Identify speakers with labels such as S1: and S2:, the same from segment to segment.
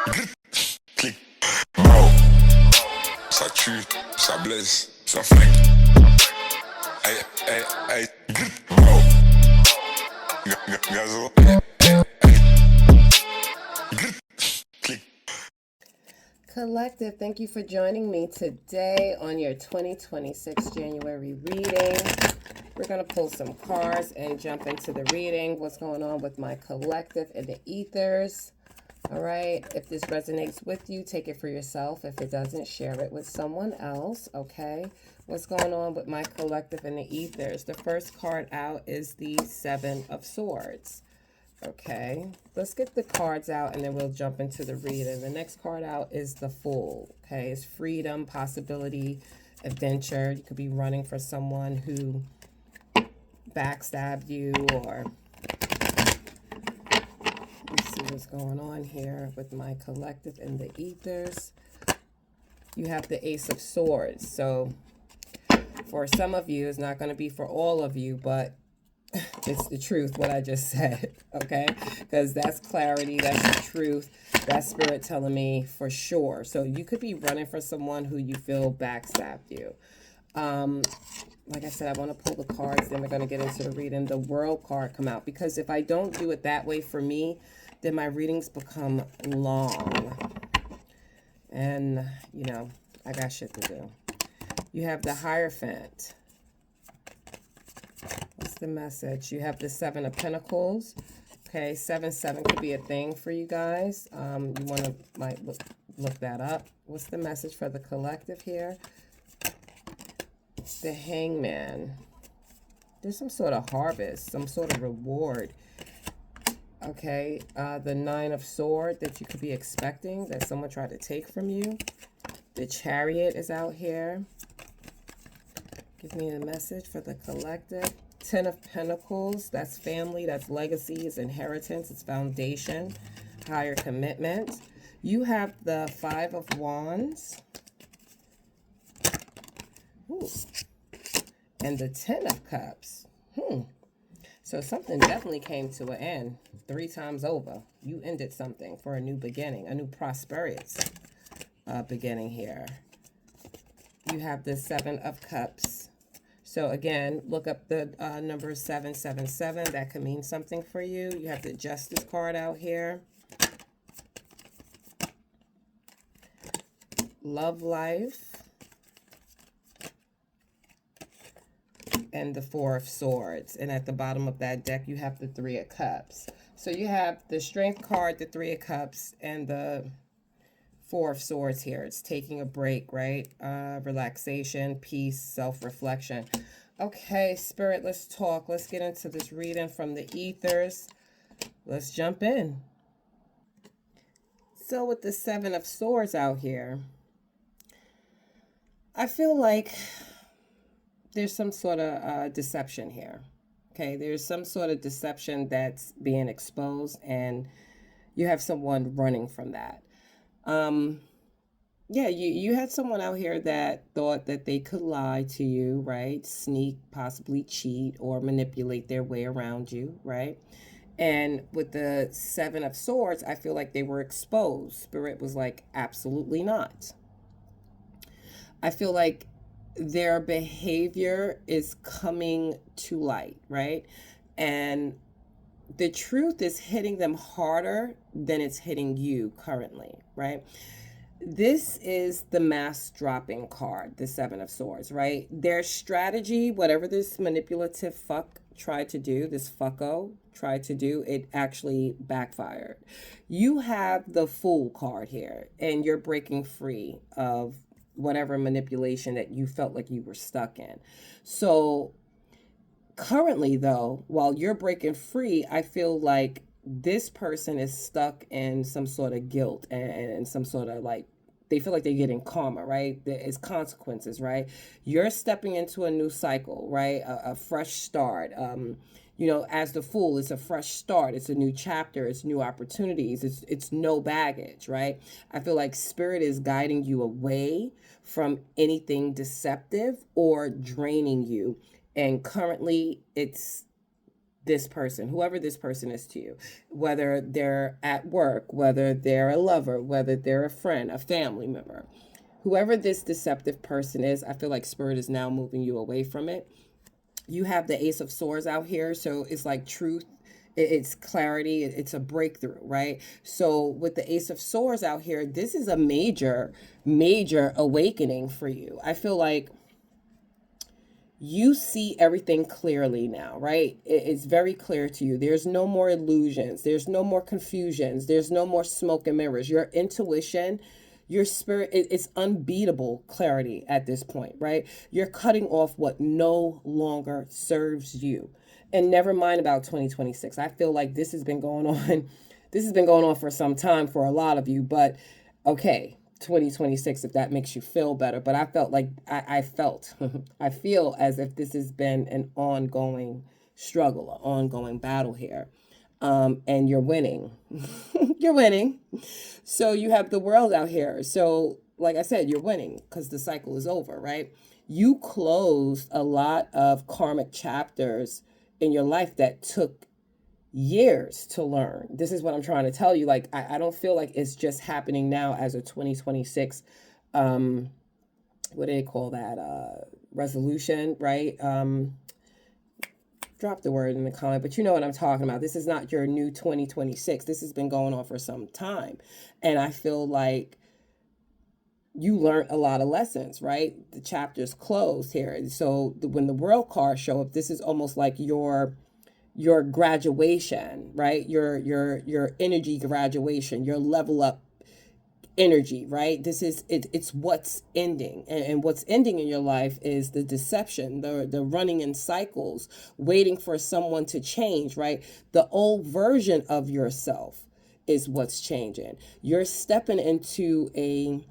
S1: Clic, mao, ça tue, ça blesse, ça flingue. Aïe, aïe, aïe, mao, gazo, clic.
S2: Collective, thank you for joining me today on your 2026 January reading. We're going to pull some cards and jump into the reading. What's going on with my collective in the ethers? All right. If this resonates with you, take it for yourself. If it doesn't, share it with someone else. Okay. What's going on with my collective in the ethers? The first card out is the Seven of Swords. Okay, let's get the cards out and then we'll jump into the reading. The next card out is the Fool. Okay, it's freedom, possibility, adventure. You could be running for someone who backstabbed you, or let's see what's going on here with my collective in the ethers. You have the Ace of Swords. So for some of you, it's not going to be for all of you, but it's the truth, what I just said, okay? Because that's clarity, that's the truth, that's spirit telling me for sure. So you could be running for someone who you feel backstabbed you. Like I said, I want to pull the cards, then we're going to get into the reading. The World card come out, because if I don't do it that way for me, then my readings become long. And, you know, I got shit to do. You have the Hierophant. What's the message? You have the Seven of Pentacles. Okay, 7-7 could be a thing for you guys. You want to might look that up. What's the message for the collective here? The Hangman. There's some sort of harvest, some sort of reward. Okay, the Nine of Swords that you could be expecting, that someone tried to take from you. The Chariot is out here. Give me a message for the collective. 10 of Pentacles, that's family, that's legacy, it's inheritance, it's foundation, higher commitment. You have the Five of Wands. Ooh. And the 10 of Cups. So something definitely came to an end 3 times over. You ended something for a new beginning, a new prosperous beginning here. You have the Seven of Cups. So again, look up the number 777. That could mean something for you. You have the Justice card out here. Love life. And the Four of Swords. And at the bottom of that deck, you have the Three of Cups. So you have the Strength card, the Three of Cups, and the Four of Swords here. It's taking a break, right? Relaxation, peace, self-reflection. Okay, Spirit, let's talk. Let's get into this reading from the ethers. Let's jump in. So with the Seven of Swords out here, I feel like there's some sort of deception here. Okay, there's some sort of deception that's being exposed, and you have someone running from that. Yeah, you had someone out here that thought that they could lie to you, right? Sneak, possibly cheat, or manipulate their way around you, right? And with the Seven of Swords, I feel like they were exposed. Spirit was like, absolutely not. I feel like their behavior is coming to light, right? And the truth is hitting them harder than it's hitting you currently, right? This is the mask dropping card, the Seven of Swords, right? Their strategy, whatever this manipulative fuck tried to do, this fucko tried to do, it actually backfired. You have the Fool card here, and you're breaking free of whatever manipulation that you felt like you were stuck in. So currently, though, while you're breaking free, I feel like this person is stuck in some sort of guilt and some sort of like, they feel like they're getting karma, right? There is consequences, right? You're stepping into a new cycle, right? A fresh start. You know, as the Fool, it's a fresh start. It's a new chapter. It's new opportunities. It's no baggage, right? I feel like Spirit is guiding you away from anything deceptive or draining you. And currently, it's this person, whoever this person is to you, whether they're at work, whether they're a lover, whether they're a friend, a family member, whoever this deceptive person is, I feel like Spirit is now moving you away from it. You have the Ace of Swords out here, so it's like truth, it's clarity, it's a breakthrough, right? So with the Ace of Swords out here, this is a major awakening for you. I feel like you see everything clearly now, right? It's very clear to you. There's no more illusions. There's no more confusions. There's no more smoke and mirrors. Your intuition, your spirit, it's unbeatable clarity at this point, right? You're cutting off what no longer serves you. And never mind about 2026. I feel like this has been going on. This has been going on for some time for a lot of you, but okay. 2026, if that makes you feel better. But I felt like I feel as if this has been an ongoing struggle, an ongoing battle here. And you're winning. You're winning. So you have the world out here. So like I said, you're winning because the cycle is over, right? You closed a lot of karmic chapters in your life that took years to learn. This is what I'm trying to tell you. Like, I don't feel like it's just happening now as a 2026, what do they call that? Resolution, right? Drop the word in the comment, but you know what I'm talking about. This is not your new 2026. This has been going on for some time. And I feel like you learned a lot of lessons, right? The chapter's closed here. So when the world cards show up, this is almost like your graduation, right? Your energy graduation, your level up energy, right? This is it's what's ending, and what's ending in your life is the deception, the running in cycles, waiting for someone to change, right? The old version of yourself is what's changing. You're stepping into a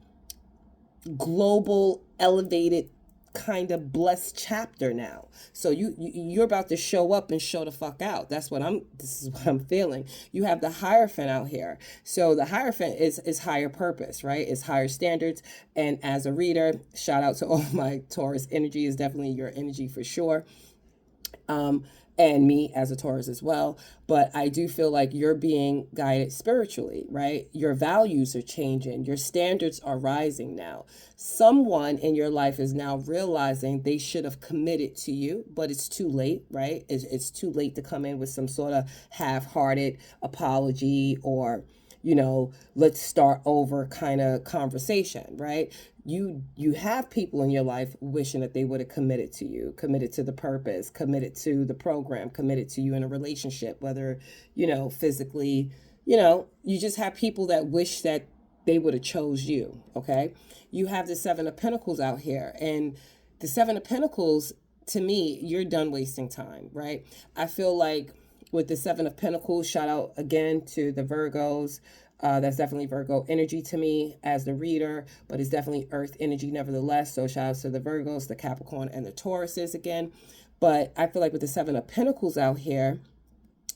S2: global elevated kind of blessed chapter now. So you're about to show up and show the fuck out. This is what I'm feeling. You have the Hierophant out here. So the Hierophant is higher purpose, right? It's higher standards. And as a reader, shout out to all my Taurus energy, is definitely your energy for sure. And me as a Taurus as well. But I do feel like you're being guided spiritually, right? Your values are changing. Your standards are rising now. Someone in your life is now realizing they should have committed to you, but it's too late, right? It's too late to come in with some sort of half-hearted apology or, let's start over kind of conversation, right? You have people in your life wishing that they would have committed to you, committed to the purpose, committed to the program, committed to you in a relationship, whether, physically, you just have people that wish that they would have chose you, okay? You have the Seven of Pentacles out here, and the Seven of Pentacles, to me, you're done wasting time, right? I feel like with the Seven of Pentacles, shout out again to the Virgos. That's definitely Virgo energy to me as the reader, but it's definitely Earth energy nevertheless. So shout out to the Virgos, the Capricorn, and the Tauruses again. But I feel like with the Seven of Pentacles out here,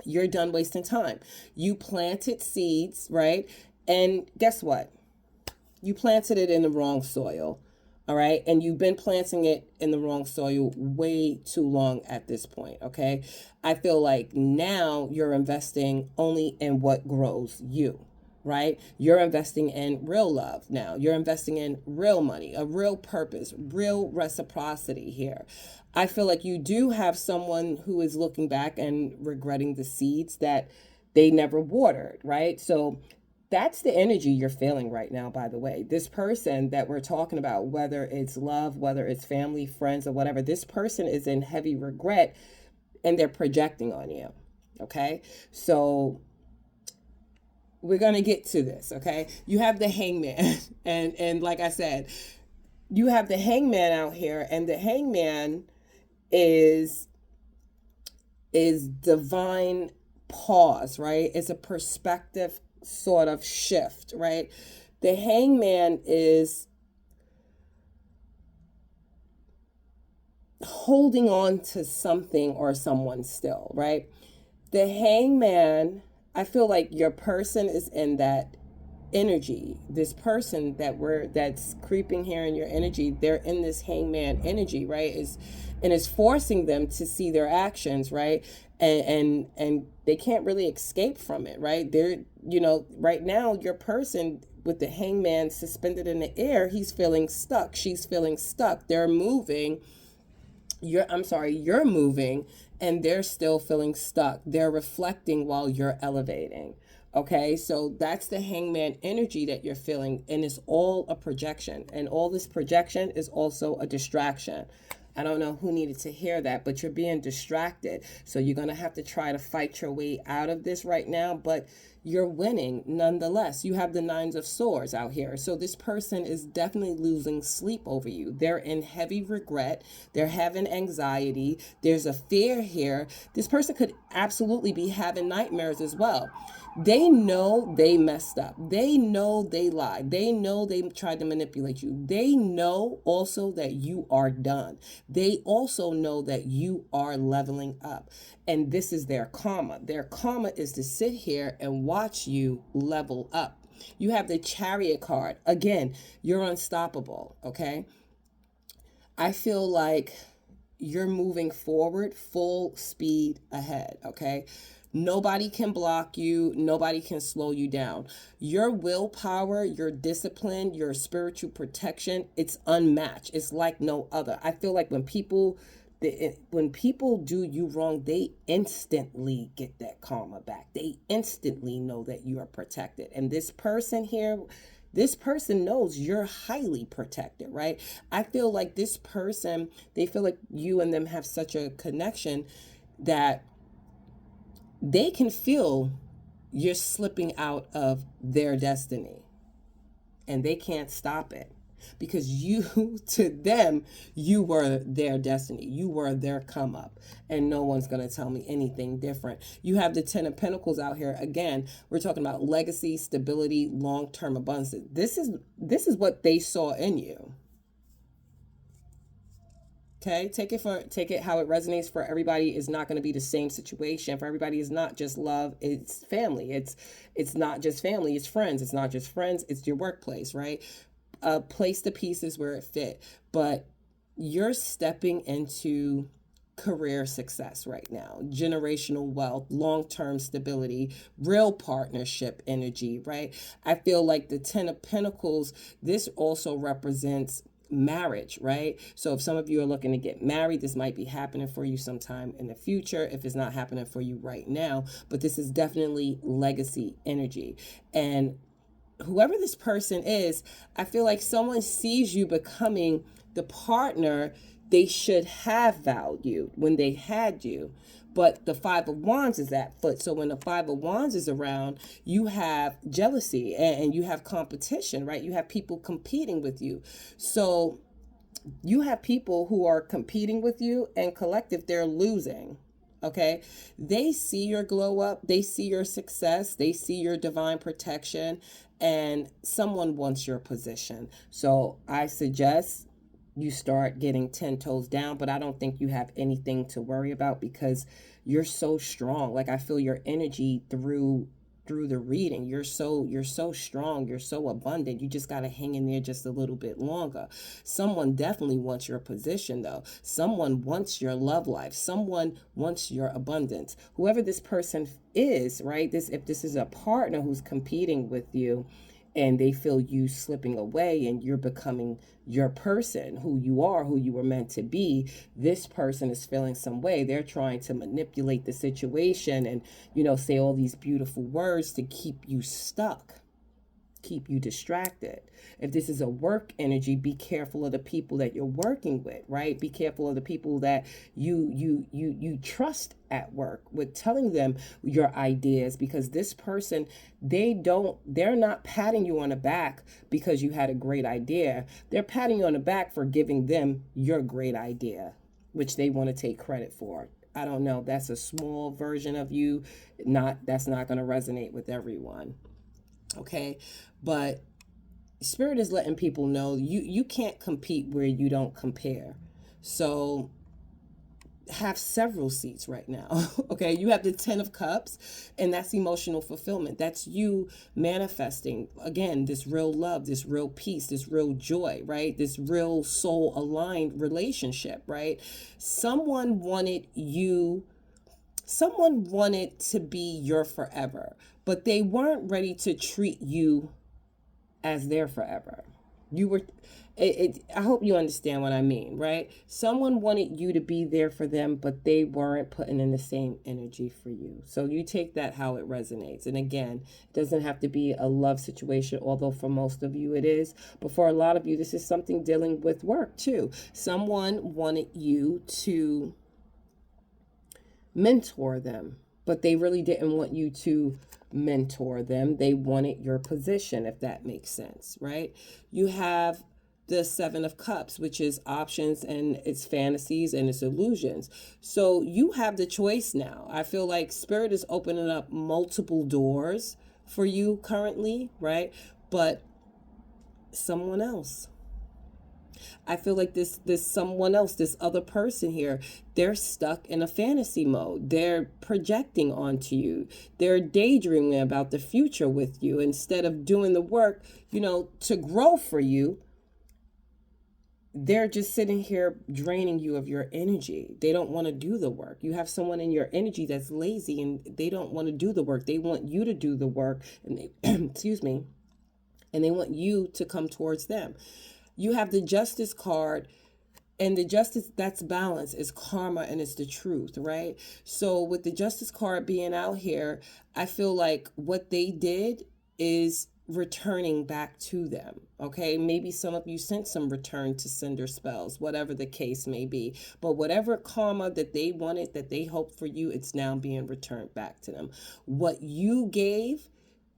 S2: you're done wasting time. You planted seeds, right? And guess what? You planted it in the wrong soil. All right. And you've been planting it in the wrong soil way too long at this point. Okay. I feel like now you're investing only in what grows you, right? You're investing in real love now. You're investing in real money, a real purpose, real reciprocity here. I feel like you do have someone who is looking back and regretting the seeds that they never watered, right? So that's the energy you're feeling right now, by the way. This person that we're talking about, whether it's love, whether it's family, friends, or whatever, this person is in heavy regret and they're projecting on you, okay? So we're going to get to this, okay? You have the Hangman, and like I said, you have the Hangman out here, and the Hangman is divine pause, right? It's a perspective sort of shift, right? The Hangman is holding on to something or someone still, right? The Hangman, I feel like your person is in that energy, this person that's creeping here in your energy, they're in this hangman energy, right? And it's forcing them to see their actions, right? And they can't really escape from it, right? They're, right now, your person with the hangman suspended in the air, he's feeling stuck, she's feeling stuck, they're moving, you're moving, and they're still feeling stuck. They're reflecting while you're elevating. Okay, so that's the hangman energy that you're feeling, and it's all a projection. And all this projection is also a distraction. I don't know who needed to hear that, but you're being distracted. So you're going to have to try to fight your way out of this right now, but you're winning nonetheless. You have the nines of swords out here. So this person is definitely losing sleep over you. They're in heavy regret. They're having anxiety. There's a fear here. This person could absolutely be having nightmares as well. They know they messed up. They know they lied. They know they tried to manipulate you. They know also that you are done. They also know that you are leveling up. And this is their karma. Their karma is to sit here and watch you level up. You have the Chariot card. Again, you're unstoppable, okay? I feel like you're moving forward full speed ahead, okay? Nobody can block you. Nobody can slow you down. Your willpower, your discipline, your spiritual protection, it's unmatched. It's like no other. I feel like when people do you wrong, they instantly get that karma back. They instantly know that you are protected. And this person here, this person knows you're highly protected, right? I feel like this person, they feel like you and them have such a connection that they can feel you're slipping out of their destiny, and they can't stop it, because you, to them, you were their destiny. You were their come up, and no one's going to tell me anything different. You have the 10 of Pentacles out here. Again, we're talking about legacy, stability, long-term abundance. This is what they saw in you. Okay, take it how it resonates. For everybody is not going to be the same situation. For everybody is not just love, it's family. It's not just family, it's friends. It's not just friends, it's your workplace, right? Place the pieces where it fit. But you're stepping into career success right now, generational wealth, long-term stability, real partnership energy, right? I feel like the 10 of Pentacles, this also represents marriage, right? So if some of you are looking to get married, this might be happening for you sometime in the future, if it's not happening for you right now. But this is definitely legacy energy. And whoever this person is, I feel like someone sees you becoming the partner they should have valued when they had you. But the Five of Wands is at foot. So when the Five of Wands is around, you have jealousy and you have competition, right? You have people competing with you. So you have people who are competing with you, and collective, they're losing. Okay, they see your glow up, they see your success, they see your divine protection, and someone wants your position. So I suggest you start getting 10 toes down, but I don't think you have anything to worry about, because you're so strong. Like, I feel your energy through the reading. You're so strong, you're so abundant. You just got to hang in there just a little bit longer. Someone definitely wants your position, though. Someone wants your love life. Someone wants your abundance. Whoever this person is, right? If this is a partner who's competing with you, and they feel you slipping away and you're becoming your person, who you are, who you were meant to be, this person is feeling some way. They're trying to manipulate the situation and, say all these beautiful words to keep you stuck, keep you distracted. If this is a work energy, be careful of the people that you're working with, right? Be careful of the people that you trust at work, with telling them your ideas, because this person, they're not patting you on the back because you had a great idea. They're patting you on the back for giving them your great idea, which they want to take credit for. I don't know. That's a small version of you. That's not going to resonate with everyone. Okay, but Spirit is letting people know you can't compete where you don't compare. So have several seats right now. Okay, you have the 10 of cups, and that's emotional fulfillment. That's you manifesting again this real love, this real peace, this real joy, right? This real soul aligned relationship, right? Someone wanted you, someone wanted to be your forever, but they weren't ready to treat you as their forever. You were, I hope you understand what I mean, right? Someone wanted you to be there for them, but they weren't putting in the same energy for you. So you take that how it resonates. And again, it doesn't have to be a love situation, although for most of you it is. But for a lot of you, this is something dealing with work too. Someone wanted you to mentor them, but they really didn't want you to mentor them. They wanted your position, if that makes sense, right? You have the 7 of cups, which is options and it's fantasies and it's illusions. So you have the choice now. I feel like spirit is opening up multiple doors for you currently, right? But someone else, I feel like this someone else, this other person here, they're stuck in a fantasy mode. They're projecting onto you. They're daydreaming about the future with you instead of doing the work, to grow for you. They're just sitting here draining you of your energy. They don't want to do the work. You have someone in your energy that's lazy and they don't want to do the work. They want you to do the work, and they excuse me, and they want you to come towards them. You have the Justice card, and the justice, that's balance, is karma, and it's the truth, right? So with the Justice card being out here, I feel like what they did is returning back to them. Okay, maybe some of you sent some return to sender spells, whatever the case may be. But whatever karma that they wanted, that they hoped for you, it's now being returned back to them. What you gave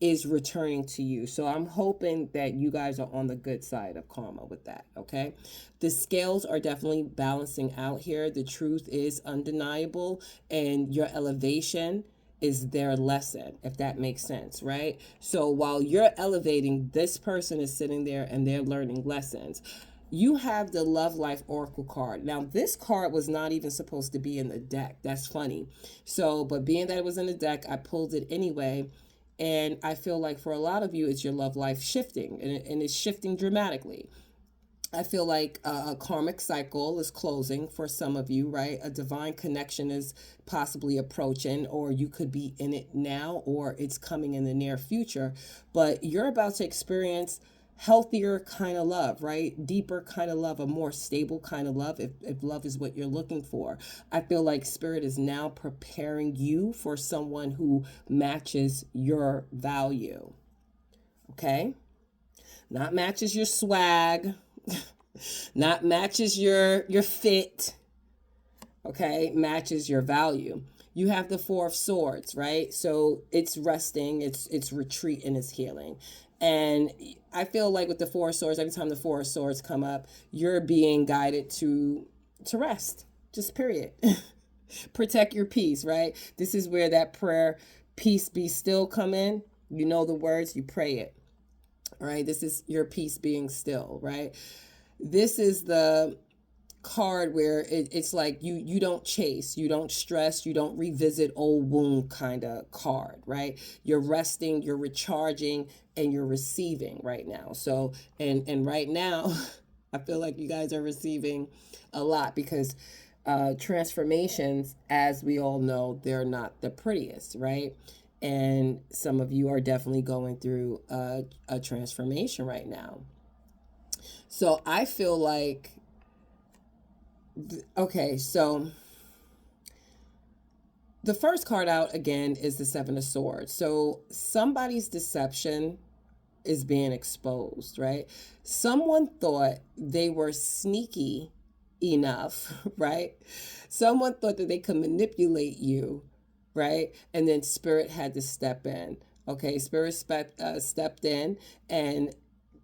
S2: is returning to you. So I'm hoping that you guys are on the good side of karma with that, okay? The scales are definitely balancing out here. The truth is undeniable, and your elevation is their lesson, if that makes sense, right? So while you're elevating, this person is sitting there and they're learning lessons. You have the Love Life Oracle card. Now, this card was not even supposed to be in the deck. That's funny. So, but being that it was in the deck, I pulled it anyway. And I feel like for a lot of you, it's your love life shifting, and it's shifting dramatically. I feel like a karmic cycle is closing for some of you, right? A divine connection is possibly approaching, or you could be in it now, or it's coming in the near future. But you're about to experience healthier kind of love, right? Deeper kind of love, a more stable kind of love, if love is what you're looking for. I feel like spirit is now preparing you for someone who matches your value. Okay? Not matches your swag, not matches your fit. Okay? Matches your value. You have the 4 of Swords, right? So it's resting, it's retreat, and it's healing. And I feel like with the 4 of Swords, every time the 4 of Swords come up, you're being guided to rest. Just period. Protect your peace, right? This is where that prayer, peace be still, come in. You know the words, you pray it. All right? This is your peace being still, right? This is the card where it's like you don't chase, you don't stress, you don't revisit old wound kind of card, right? You're resting, you're recharging, and you're receiving right now. So and right now I feel like you guys are receiving a lot, because transformations, as we all know, they're not the prettiest, right? And some of you are definitely going through a transformation right now. So I feel like, okay, so the first card out again is the 7 of Swords. So somebody's deception is being exposed, right? Someone thought they were sneaky enough, right? Someone thought that they could manipulate you, right? And then spirit had to step in. Okay, spirit stepped in, and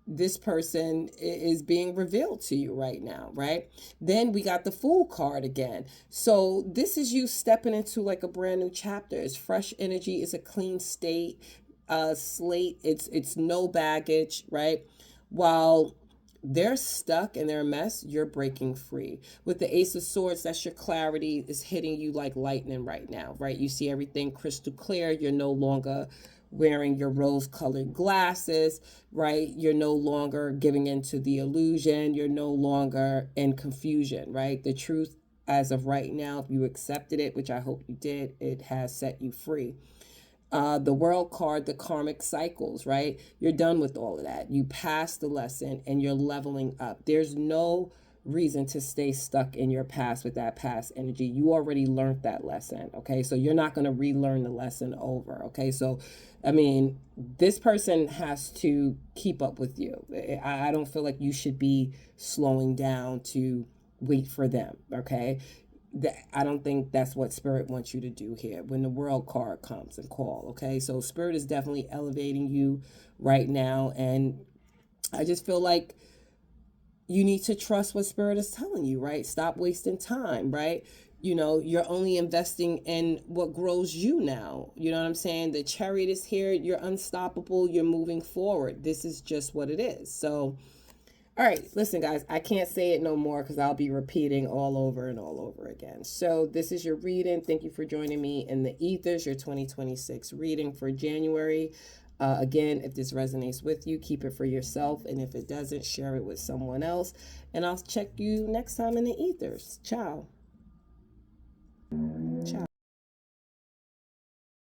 S2: this person is being revealed to you right now, right? Then we got the Fool card again. So this is you stepping into like a brand new chapter. It's fresh energy. It's a clean slate. It's no baggage, right? While they're stuck in their mess, you're breaking free. With the Ace of Swords, that's your clarity is hitting you like lightning right now, right? You see everything crystal clear. You're no longer wearing your rose-colored glasses, right? You're no longer giving into the illusion. You're no longer in confusion, right? The truth, as of right now, if you accepted it, which I hope you did, it has set you free. The world card, the karmic cycles, right? You're done with all of that. You passed the lesson and you're leveling up. There's no reason to stay stuck in your past with that past energy. You already learned that lesson, okay? So you're not going to relearn the lesson over, okay? So, I mean, this person has to keep up with you. I don't feel like you should be slowing down to wait for them, okay? I don't think that's what Spirit wants you to do here when the world card comes and call, okay? So Spirit is definitely elevating you right now, and I just feel like you need to trust what Spirit is telling you, right? Stop wasting time, right? You know, you're only investing in what grows you now. You know what I'm saying? The Chariot is here. You're unstoppable. You're moving forward. This is just what it is. So, all right, listen, guys, I can't say it no more because I'll be repeating all over and all over again. So this is your reading. Thank you for joining me in the Ethers, your 2026 reading for January. Again, if this resonates with you, keep it for yourself. And if it doesn't, share it with someone else. And I'll check you next time in the Ethers. Ciao.